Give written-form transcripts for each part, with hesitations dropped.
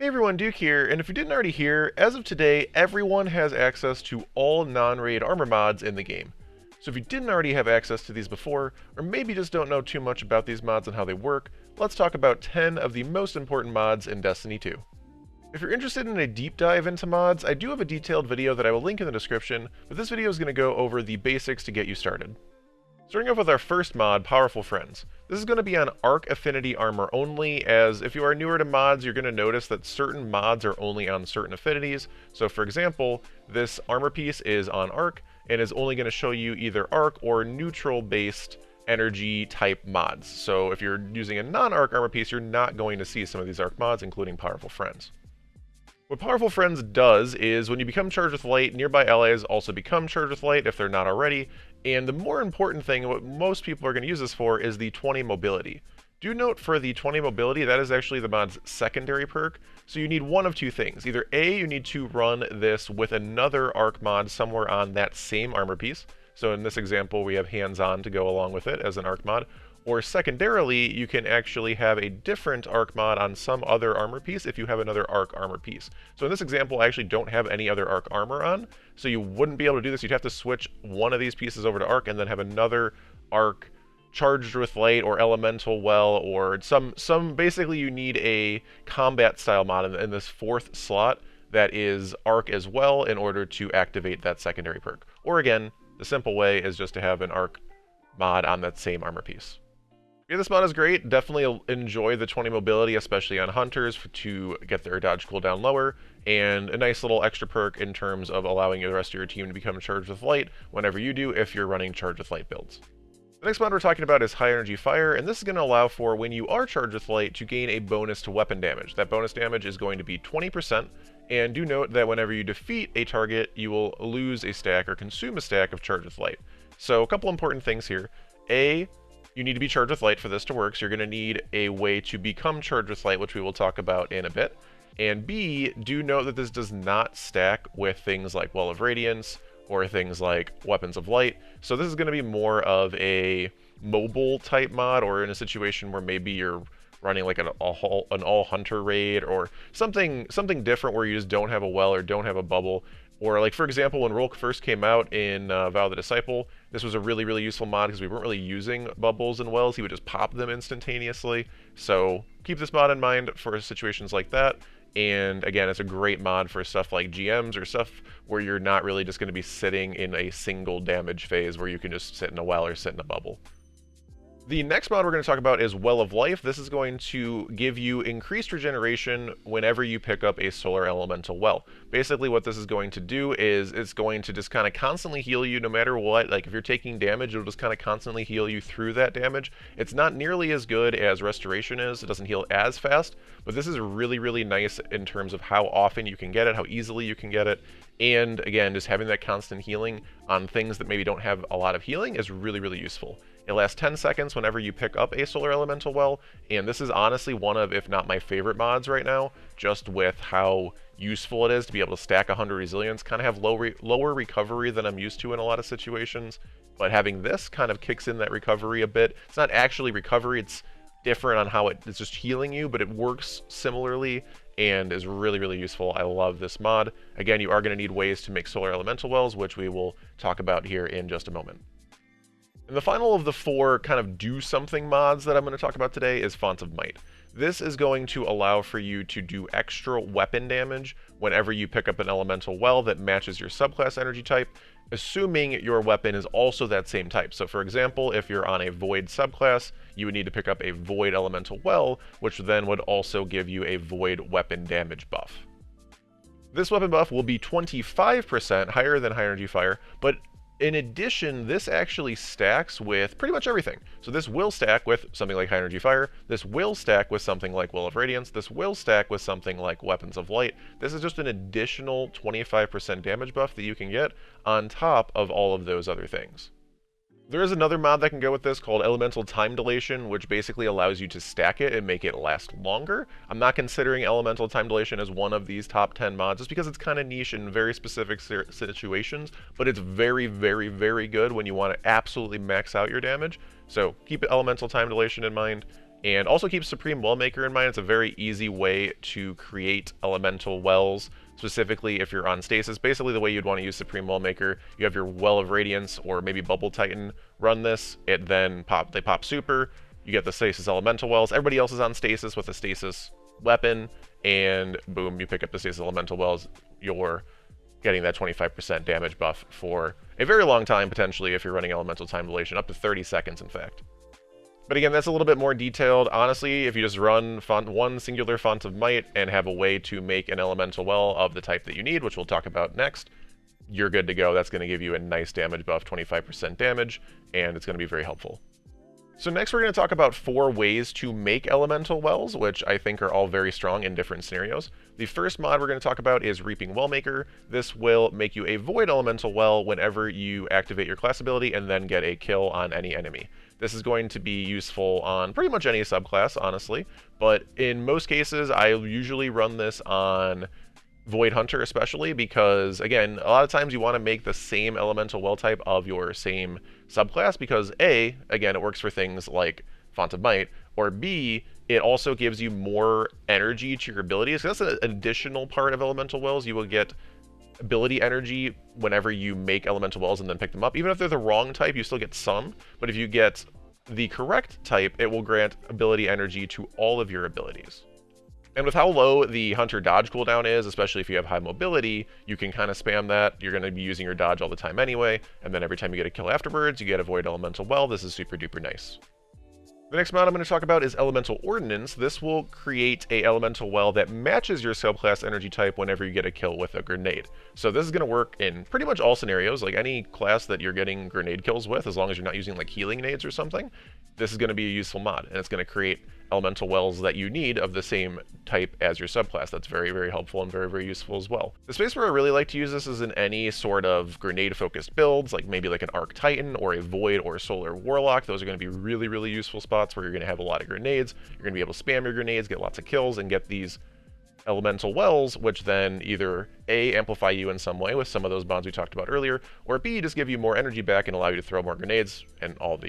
Hey everyone, Duke here, and if you didn't already hear, as of today, everyone has access to all non-raid armor mods in the game. So if you didn't already have access to these before, or maybe just don't know too much about these mods and how they work, let's talk about 10 of the most important mods in Destiny 2. If you're interested in a deep dive into mods, I do have a detailed video that I will link in the description, but this video is going to go over the basics to get you started. Starting off with our first mod, Powerful Friends. This is going to be on Arc Affinity Armor only, as if you are newer to mods, you're going to notice that certain mods are only on certain affinities. So for example, this armor piece is on Arc, and is only going to show you either Arc or neutral-based energy type mods. So if you're using a non-Arc armor piece, you're not going to see some of these Arc mods, including Powerful Friends. What Powerful Friends does is, when you become charged with light, nearby allies also become charged with light if they're not already, and the more important thing, what most people are going to use this for, is the 20 mobility. Do note for the 20 mobility, that is actually the mod's secondary perk, so you need one of two things. Either A, you need to run this with another Arc mod somewhere on that same armor piece, so in this example we have hands-on to go along with it as an Arc mod, or secondarily, you can actually have a different Arc mod on some other armor piece if you have another Arc armor piece. So in this example, I actually don't have any other Arc armor on, so you wouldn't be able to do this. You'd have to switch one of these pieces over to Arc and then have another Arc charged with light or elemental well, or basically you need a combat style mod in this fourth slot that is Arc as well in order to activate that secondary perk. Or again, the simple way is just to have an Arc mod on that same armor piece. Yeah, this mod is great. Definitely enjoy the 20 mobility, especially on hunters, to get their dodge cooldown lower, and a nice little extra perk in terms of allowing the rest of your team to become charged with light whenever you do, if you're running charged with light builds. The next mod we're talking about is High Energy Fire, and this is going to allow for when you are charged with light to gain a bonus to weapon damage. That bonus damage is going to be 20%, and do note that whenever you defeat a target, you will lose a stack or consume a stack of charged with light. So a couple important things here. A, you need to be charged with light for this to work, so you're going to need a way to become charged with light, which we will talk about in a bit. And B, do note that this does not stack with things like Well of Radiance or things like Weapons of Light. So this is going to be more of a mobile type mod, or in a situation where maybe you're running like an all hunter raid or something different where you just don't have a well or don't have a bubble. Or like, for example, when Rolk first came out in Vow of the Disciple, this was a really useful mod because we weren't really using bubbles and wells. He would just pop them instantaneously. So keep this mod in mind for situations like that. And again, it's a great mod for stuff like GMs or stuff where you're not really just going to be sitting in a single damage phase where you can just sit in a well or sit in a bubble. The next mod we're going to talk about is Well of Life. This is going to give you increased regeneration whenever you pick up a solar elemental well. Basically what this is going to do is it's going to just kind of constantly heal you no matter what. Like if you're taking damage, it'll just kind of constantly heal you through that damage. It's not nearly as good as Restoration is. It doesn't heal as fast, but this is really nice in terms of how often you can get it, how easily you can get it. And again, just having that constant healing on things that maybe don't have a lot of healing is really useful. It lasts 10 seconds whenever you pick up a solar elemental well, and this is honestly one of, if not my favorite mods right now, just with how useful it is to be able to stack 100 resilience, kind of have lower recovery than I'm used to in a lot of situations, but having this kind of kicks in that recovery a bit. It's not actually recovery, it's different on how it's just healing you, but it works similarly and is really useful. I love this mod. Again, you are going to need ways to make solar elemental wells, which we will talk about here in just a moment. And the final of the four kind of do something mods that I'm going to talk about today is Font of Might. This is going to allow for you to do extra weapon damage whenever you pick up an elemental well that matches your subclass energy type, assuming your weapon is also that same type. So for example, if you're on a Void subclass, you would need to pick up a Void elemental well, which then would also give you a Void weapon damage buff. This weapon buff will be 25% higher than High Energy Fire, but in addition, this actually stacks with pretty much everything. So this will stack with something like High Energy Fire, this will stack with something like Well of Radiance, this will stack with something like Weapons of Light. This is just an additional 25% damage buff that you can get on top of all of those other things. There is another mod that can go with this called Elemental Time Dilation, which basically allows you to stack it and make it last longer. I'm not considering Elemental Time Dilation as one of these top 10 mods just because it's kind of niche in very specific situations, but it's very good when you want to absolutely max out your damage. So keep Elemental Time Dilation in mind. And also keep Supreme Wellmaker in mind. It's a very easy way to create elemental wells, specifically if you're on stasis. Basically the way you'd want to use Supreme Wellmaker, you have your Well of Radiance or maybe Bubble Titan run this, they pop super, you get the stasis elemental wells, everybody else is on stasis with a stasis weapon, and boom, you pick up the stasis elemental wells, you're getting that 25% damage buff for a very long time, potentially, if you're running elemental time dilation, up to 30 seconds in fact. But again, that's a little bit more detailed. Honestly, if you just run one singular Font of Might and have a way to make an elemental well of the type that you need, which we'll talk about next, you're good to go. That's going to give you a nice damage buff, 25% damage, and it's going to be very helpful. So next we're going to talk about 4 ways to make elemental wells, which I think are all very strong in different scenarios. The first mod we're going to talk about is Reaping Wellmaker. This will make you a void elemental well whenever you activate your class ability and then get a kill on any enemy. This is going to be useful on pretty much any subclass, honestly, but in most cases I usually run this on Void Hunter especially because, again, a lot of times you want to make the same elemental well type of your same subclass because A, again, it works for things like Font of Might, or B, it also gives you more energy to your abilities. So that's an additional part of elemental wells. You will get ability energy whenever you make elemental wells and then pick them up. Even if they're the wrong type, you still get some, but if you get the correct type, it will grant ability energy to all of your abilities. And with how low the Hunter dodge cooldown is, especially if you have high mobility, you can kind of spam that. You're going to be using your dodge all the time anyway, and then every time you get a kill afterwards, you get a Void Elemental Well. This is super duper nice. The next mod I'm going to talk about is Elemental Ordinance. This will create a elemental well that matches your subclass energy type whenever you get a kill with a grenade. So this is going to work in pretty much all scenarios, like any class that you're getting grenade kills with, as long as you're not using like healing nades or something. This is going to be a useful mod, and it's going to create elemental wells that you need of the same type as your subclass. That's very, very helpful and very, very useful as well. The space where I really like to use this is in any sort of grenade-focused builds, like maybe like an Arc Titan or a Void or Solar Warlock. Those are going to be really, really useful spots where you're going to have a lot of grenades. You're going to be able to spam your grenades, get lots of kills, and get these elemental wells, which then either A, amplify you in some way with some of those bonds we talked about earlier, or B, just give you more energy back and allow you to throw more grenades and all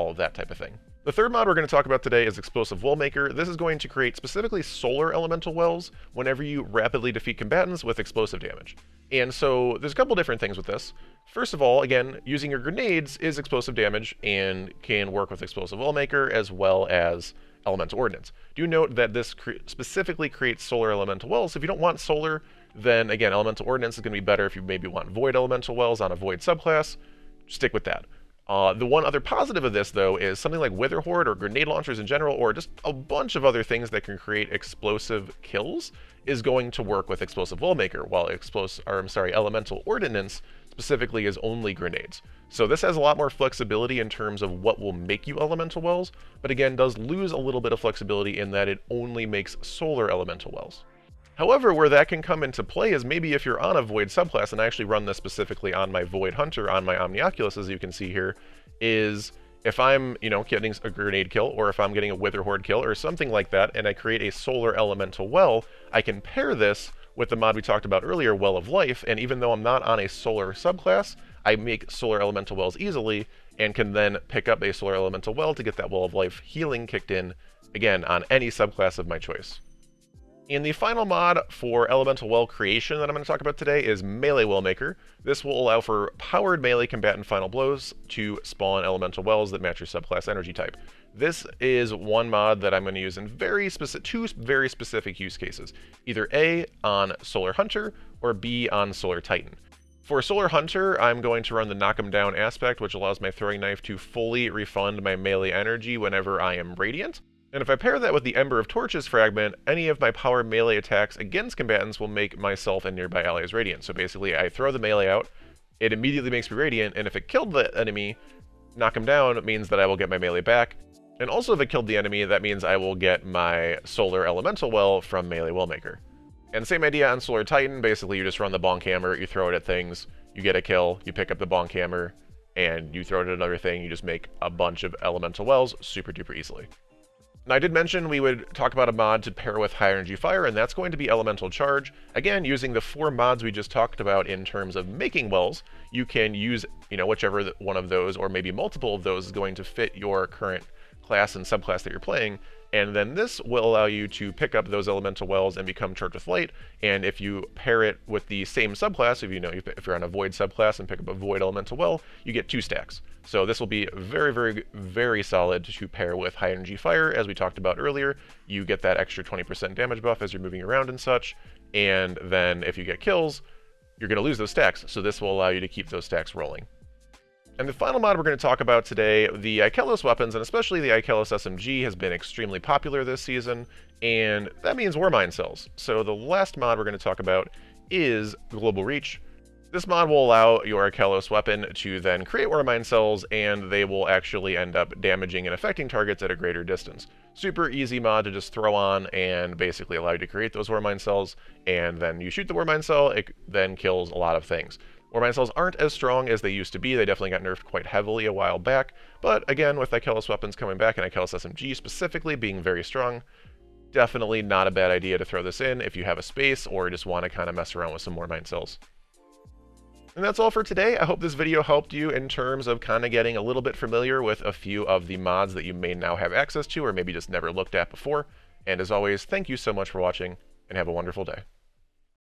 of that type of thing. The third mod we're going to talk about today is Explosive Wellmaker. This is going to create specifically solar elemental wells whenever you rapidly defeat combatants with explosive damage. And so there's a couple different things with this. First of all, again, using your grenades is explosive damage and can work with Explosive Wellmaker as well as Elemental Ordinance. Do note that this specifically creates solar elemental wells. If you don't want solar, then again, Elemental Ordinance is going to be better if you maybe want void elemental wells on a void subclass. Stick with that. The one other positive of this, though, is something like Wither Horde or grenade launchers in general, or just a bunch of other things that can create explosive kills, is going to work with Explosive Wellmaker, while Elemental Ordinance specifically is only grenades. So this has a lot more flexibility in terms of what will make you elemental wells, but again does lose a little bit of flexibility in that it only makes solar elemental wells. However, where that can come into play is maybe if you're on a Void subclass, and I actually run this specifically on my Void Hunter, on my Omnioculus, as you can see here, is if I'm, getting a grenade kill, or if I'm getting a Wither Horde kill, or something like that, and I create a solar elemental well, I can pair this with the mod we talked about earlier, Well of Life, and even though I'm not on a solar subclass, I make solar elemental wells easily, and can then pick up a solar elemental well to get that Well of Life healing kicked in, again, on any subclass of my choice. And the final mod for elemental well creation that I'm going to talk about today is Melee Wellmaker. This will allow for powered melee combatant final blows to spawn elemental wells that match your subclass energy type. This is one mod that I'm going to use in two very specific use cases, either A, on Solar Hunter, or B, on Solar Titan. For Solar Hunter, I'm going to run the Knock 'em Down aspect, which allows my throwing knife to fully refund my melee energy whenever I am radiant. And if I pair that with the Ember of Torches fragment, any of my power melee attacks against combatants will make myself and nearby allies radiant. So basically, I throw the melee out, it immediately makes me radiant, and if it killed the enemy, Knock 'em Down means that I will get my melee back. And also if it killed the enemy, that means I will get my Solar Elemental Well from Melee Wellmaker. And same idea on Solar Titan, basically you just run the Bonk Hammer, you throw it at things, you get a kill, you pick up the Bonk Hammer, and you throw it at another thing, you just make a bunch of Elemental Wells super duper easily. Now, I did mention we would talk about a mod to pair with High Energy Fire, and that's going to be Elemental Charge. Again, using the 4 mods we just talked about in terms of making wells, you can use, whichever one of those, or maybe multiple of those, is going to fit your current class and subclass that you're playing, And then this will allow you to pick up those elemental wells and become charged with light. And if you pair it with the same subclass, if you're on a void subclass and pick up a void elemental well, you get 2 stacks. So this will be very, very, very solid to pair with high energy fire. As we talked about earlier, you get that extra 20% damage buff as you're moving around and such. And then if you get kills, you're going to lose those stacks. So this will allow you to keep those stacks rolling. And the final mod we're going to talk about today, the Ikelos weapons, and especially the Ikelos SMG, has been extremely popular this season, and that means Warmind cells. So the last mod we're going to talk about is Global Reach. This mod will allow your Ikelos weapon to then create Warmind cells, and they will actually end up damaging and affecting targets at a greater distance. Super easy mod to just throw on and basically allow you to create those Warmind cells, and then you shoot the Warmind cell, it then kills a lot of things. Warmind cells aren't as strong as they used to be. They definitely got nerfed quite heavily a while back, but again, with Ikelos weapons coming back and Ikelos SMG specifically being very strong, definitely not a bad idea to throw this in if you have a space or just want to kind of mess around with some Warmind cells. And that's all for today. I hope this video helped you in terms of kind of getting a little bit familiar with a few of the mods that you may now have access to or maybe just never looked at before. And as always, thank you so much for watching and have a wonderful day.